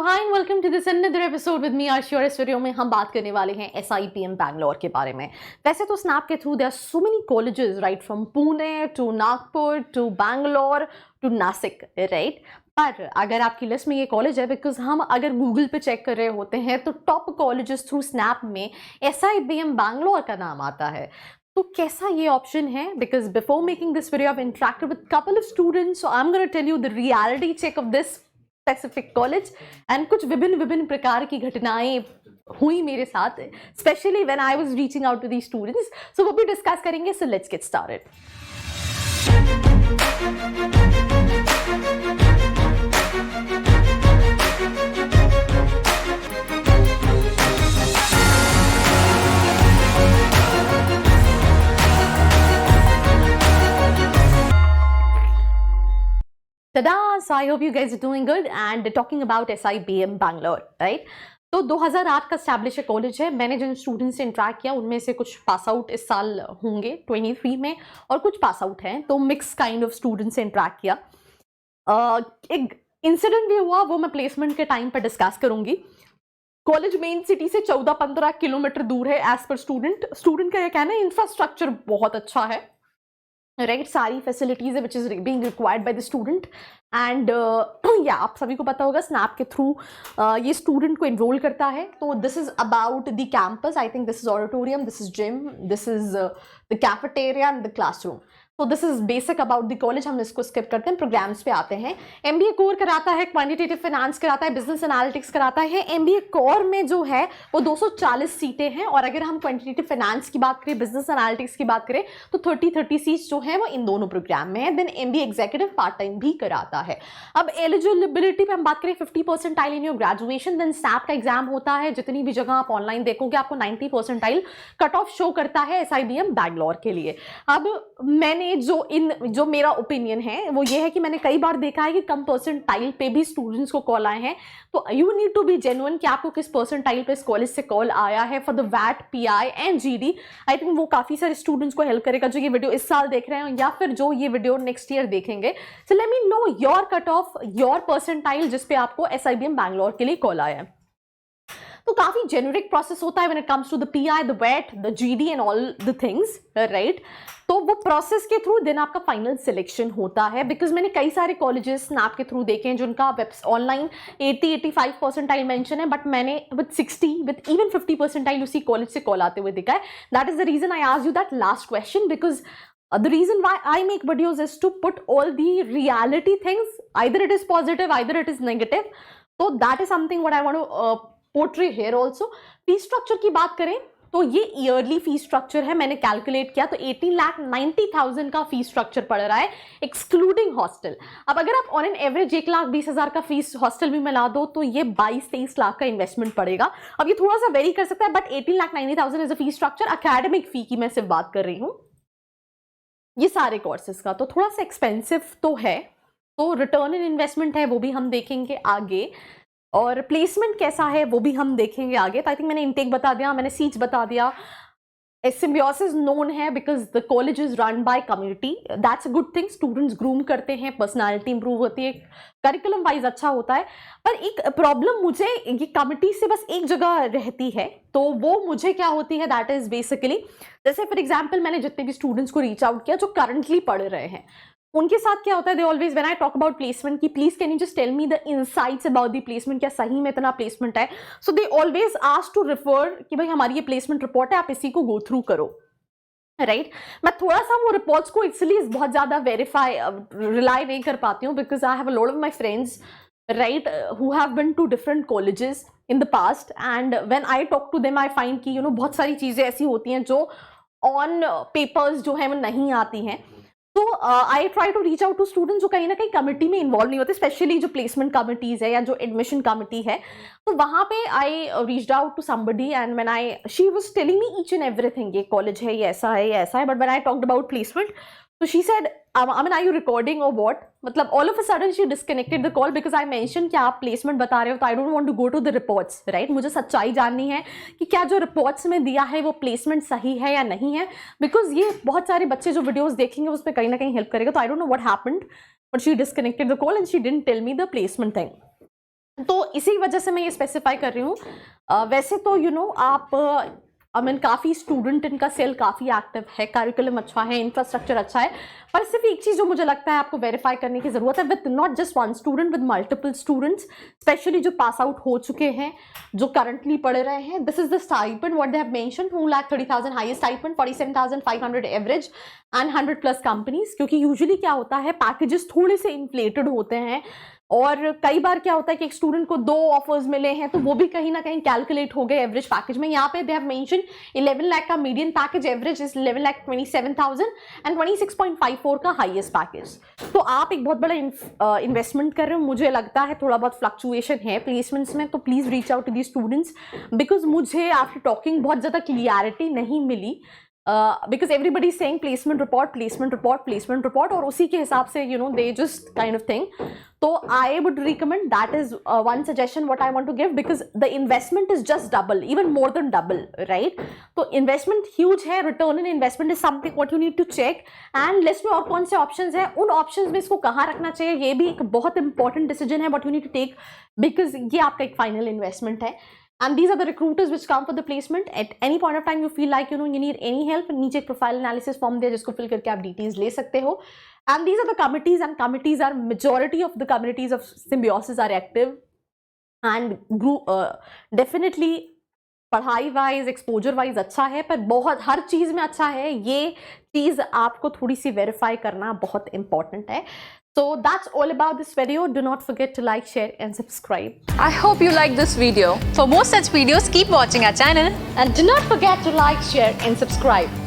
Hi and welcome to this another episode with me Aashi और इस video में हम बात करने वाले हैं SIPM बैंगलोर के बारे में। वैसे तो स्नैप के through there are so many colleges right from Pune to Nagpur to Bangalore to Nashik right. पर अगर आपकी लिस्ट में ये कॉलेज है बिकॉज हम अगर गूगल पे चेक कर रहे होते हैं तो टॉप कॉलेजेस थ्रू स्नैप में SIPM बैंगलोर का नाम आता है। तो कैसा ये ऑप्शन है? Because before making this video I have interacted with couple of students, so I am gonna tell you the reality check of this specific college and कुछ विभिन्न प्रकार की घटनाएं हुई मेरे साथ, especially when I was reaching out to the students. So वो भी डिस्कस करेंगे। So let's get started. Tada! So I hope you guys are doing good and talking about SIPM Bangalore, right? तो 2008 का स्टैब्लिश कॉलेज है। मैंने जिन students से interact किया उनमें से कुछ पास आउट इस साल होंगे 23 में और कुछ पास आउट हैं, तो मिक्स काइंड ऑफ स्टूडेंट्स से इंटरेक्ट किया। एक इंसिडेंट भी हुआ, वो मैं प्लेसमेंट के टाइम पर डिस्कस करूंगी। कॉलेज मेन सिटी से 14-15 किलोमीटर दूर है एज पर स्टूडेंट का यह कहना है इंफ्रास्ट्रक्चर बहुत अच्छा है, राइट? सारी फैसिलिटीज है which is being required by the student and या आप सभी को पता होगा स्नैप के थ्रू ये स्टूडेंट को इनरोल करता है। तो this is about the campus. I think this is auditorium, this is gym, this is the cafeteria and the classroom. तो this is basic about the college. हम इसको स्किप करते हैं, प्रोग्राम्स पे आते हैं। MBA कोर कराता है, क्वांटिटेटिव फाइनेंस कराता है, बिजनेस एनालिटिक्स कराता है। MBA कोर में जो है वो 240 सीटें हैं और अगर हम क्वांटिटेटिव फाइनेंस की बात करें, बिजनेस एनालिटिक्स की बात करें तो 30 सीट्स जो है वो इन दोनों प्रोग्राम में है। Then MBA executive part time भी कराता है। अब एलिजिबिलिटी पे हम बात करें 50 percentile in your graduation, then SNAP का एग्जाम होता है। जितनी भी जगह आप ऑनलाइन देखोगे आपको 90 परसेंटाइल कट ऑफ शो करता है SIPM बैंगलोर के लिए। अब मैंने जो मेरा ओपिनियन है वो ये है कि मैंने कई बार देखा है कि कम परसेंटाइल पे भी स्टूडेंट्स को कॉल आए हैं। तो you need to be genuine कि आपको किस परसेंटाइल पे इस कॉलेज से कॉल आया है फॉर द वैट PI and GD। I think वो काफी सारे स्टूडेंट्स को हेल्प करेगा जो ये वीडियो इस साल देख रहे हैं या फिर जो ये वीडियो नेक्स्ट ईयर देखेंगे। So let me know your cut off, your percentile जिस पे आपको SIPM बैंगलोर के लिए कॉल आया है। तो काफी जेनेरिक प्रोसेस होता है when it comes to the PI, the वेट, the GD and all the things, right? तो वो प्रोसेस के थ्रू देन आपका फाइनल सिलेक्शन होता है। बिकॉज मैंने कई सारे कॉलेजेस स्नैप के थ्रू देखे हैं जिनका ऑनलाइन 80-85 परसेंटाइल मेंशन है, बट मैंने विद 60 विद इवन 50 परसेंटाइल उसी कॉलेज से कॉल आते हुए देखा है। That is the reason I asked you that last question, because the reason why I make videos is to put all the reality things, either it is positive, either it is negative. So that is something what I want to portray here also. Fee structure की बात करें तो ये yearly fee structure है। मैंने calculate किया तो 18,90,000 का फी स्ट्रक्चर पड़ रहा है एक्सक्लूडिंग हॉस्टल। अब अगर आप ऑन एन एवरेज 1,20,000 का फीस हॉस्टल भी मिला दो तो ये 22-23 लाख का इन्वेस्टमेंट पड़ेगा। अब ये थोड़ा सा वेरी कर सकता है, but 18,90,000 is a fee structure. Academic fee की मैं सिर्फ बात कर रही हूँ, ये सारे कोर्सेज का। तो थोड़ा सा एक्सपेंसिव तो है, तो रिटर्न इन इन्वेस्टमेंट है वो भी हम देखेंगे आगे, और प्लेसमेंट कैसा है वो भी हम देखेंगे आगे। तो आई थिंक मैंने इनटेक बता दिया, मैंने सीट्स बता दिया। सिम्बियोसिस नोन है because the college is run by community, that's a good thing. Students groom करते हैं, पर्सनालिटी इंप्रूव होती है, करिकुलम वाइज अच्छा होता है। पर एक प्रॉब्लम मुझे ये कमिटी से बस एक जगह रहती है, तो वो मुझे क्या होती है, दैट इज बेसिकली जैसे फॉर एग्जाम्पल मैंने जितने भी स्टूडेंट्स को रीच आउट किया जो करंटली पढ़ रहे हैं, उनके साथ क्या होता है, they always when I talk about placement की please can you just tell me the insights about the placement, क्या सही में इतना प्लेसमेंट है? So they always ask to refer कि भाई हमारी ये प्लेसमेंट रिपोर्ट है, आप इसी को गो थ्रू करो, राइट? मैं थोड़ा सा वो रिपोर्ट्स को इसलिए बहुत ज्यादा वेरीफाई रिलाई नहीं कर पाती हूँ because I have a lot of my friends, right, who have been to different colleges in the past and when I talk to them I find कि बहुत सारी चीजें ऐसी होती हैं जो ऑन पेपर्स जो है वो नहीं आती हैं। तो I try to reach out to students जो कहीं ना कहीं कमिटी में इन्वॉल्व नहीं होते, स्पेशली जो प्लेसमेंट कमिटीज है या जो एडमिशन कमिटी है। तो वहां पे I reached out to somebody and when she was telling me each and everything, ये कॉलेज है, ये ऐसा है, ये ऐसा है, but when I talked about placement तो she said, I mean, are you recording or what? मतलब all of a sudden she disconnected the call because I mentioned कि आप placement बता रहे हो, तो I don't want to go to the reports, right? मुझे सच्चाई जाननी है कि क्या जो reports में दिया है वो placement सही है या नहीं है, because ये बहुत सारे बच्चे जो videos देखेंगे उस पर कहीं ना कहीं help करेगा। तो I don't know what happened, but she disconnected the call and she didn't tell me the placement thing. तो इसी वजह से मैं ये स्पेसिफाई कर रही हूँ। वैसे तो आप काफ़ी स्टूडेंट इनका सेल काफ़ी एक्टिव है, करिकुलम अच्छा है, इंफ्रास्ट्रक्चर अच्छा है, पर सिर्फ एक चीज़ जो मुझे लगता है आपको वेरीफाई करने की ज़रूरत है, with not just one student, with multiple students, specially जो पास आउट हो चुके हैं, जो करंटली पढ़ रहे हैं। This is the stipend what they have mentioned, 2,30,000 highest stipend, 47,500 average and 100+ companies. क्योंकि यूजुअली क्या होता है, पैकेजेस थोड़े से इन्फ्लेटेड होते हैं, और कई बार क्या होता है कि एक स्टूडेंट को 2 ऑफर्स मिले हैं, तो वो भी कहीं ना कहीं कैलकुलेट हो गए एवरेज पैकेज में। यहाँ पे दे हैव मेंशन 11 लाख का median package, average is 11,27,000 and 26.54 का हाईएस्ट पैकेज। तो आप एक बहुत बड़ा इन्वेस्टमेंट कर रहे हो। मुझे लगता है थोड़ा बहुत फ्लक्चुएशन है प्लेसमेंट्स में, तो please reach out to the students, because मुझे आफ्टर टॉकिंग बहुत ज़्यादा क्लियरिटी नहीं मिली, because everybody is saying placement report, और उसी के हिसाब से they just kind of thing. तो I would recommend, that is one suggestion what I want to give, because the investment is just double, even more than double, right? तो investment huge है, return on investment is something what you need to check, and list में और कौन से options है, उन options में इसको कहाँ रखना चाहिए, ये भी एक बहुत important decision है what you need to take, because ये आपका एक final investment है. And these are the recruiters which come for the placement. At any point of time you feel like you need any help, नीचे एक profile analysis form दे जिसको fill करके आप details ले सकते हो. And these are the committees, and committees are majority of the committees of Symbiosis are active, and group definitely पढ़ाई wise, exposure wise अच्छा है, पर बहुत हर चीज में अच्छा है, ये चीज आपको थोड़ी सी वेरीफाई करना बहुत इंपॉर्टेंट है. So that's all about this video. Do not forget to like, share and subscribe. I hope you like this video. For more such videos, keep watching our channel. And do not forget to like, share and subscribe.